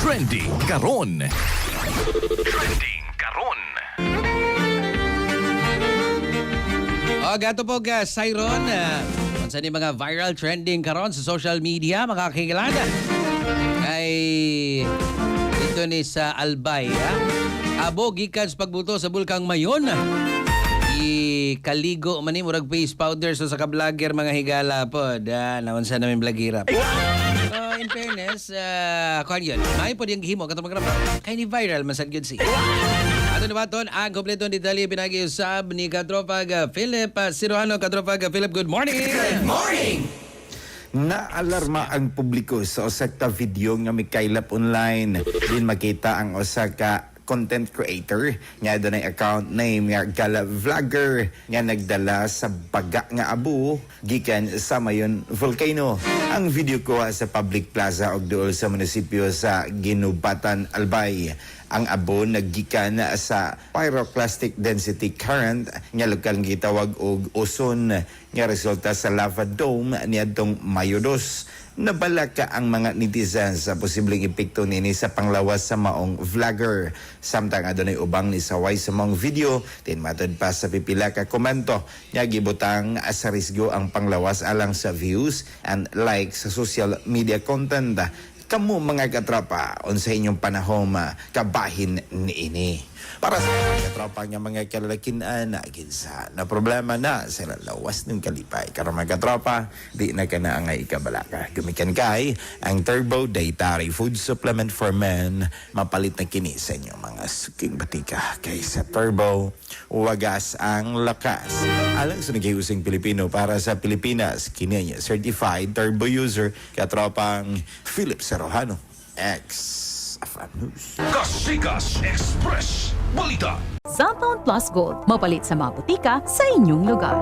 Trending karon. Trending karon. O, gato po ka, Siron. Kung saan yung mga viral trending karon sa social media, makakilala. Ay, ito ni sa Albay. Abo, gikan sa pagbuto sa Bulkang Mayon. Kaligo man ni murag face powder so sa ka-vlogger mga higala po. Naman sa namin vlogira. So, in fairness, kuhan yun. May po diyang gihimo katong magrapa. Kaya ni viral man sad yun siya. Ato na ba ito? Ang kompletong detalye pinag-iusab ni Katropag Philip Siroano. Katropag Philip, good morning! Good morning! Naalarma ang publiko sa usa ka video nga mikaylap online. Din makita ang usa ka content creator nga doon ay account name nga Gala Vlogger nga nagdala sa baga nga abo gikan sa Mayon Volcano. Ang video ko sa public plaza og duol sa munisipyo sa Ginubatan, Albay. Ang abo naggikan sa pyroclastic density current nga lokal gitawag og uson nga resulta sa lava dome niadtong Mayo 2. Nabalaka ang mga netizens sa posibleng epekto nini sa panglawas sa maong vlogger. Samtang adunay ubang ni saway sa maong video, tinmatod pa sa pipila ka komento nga gibutang sa risgo ang panglawas alang sa views and likes sa social media content. Kamu mga katropa, unsa inyong panahon kabahin niini. Para sa mga katropa nga mga kalalakinan na ginsa na problema na sa lawas ng kalipay. Karon mga katropa, di na ka na ang ikabalaka. Gumikan kay ang Turbo Dietary Food Supplement for Men. Mapalit na kini sa inyo mga suking batika. Kay sa Turbo, wagas ang lakas. Alang sa naghiusing Pilipino para sa Pilipinas, kini niya certified turbo user katropang Philip Siroano, ex-Afam News. Kasikas Express Balita. Cellphone Plus Gold. Mapalit sa mga butika sa inyong lugar.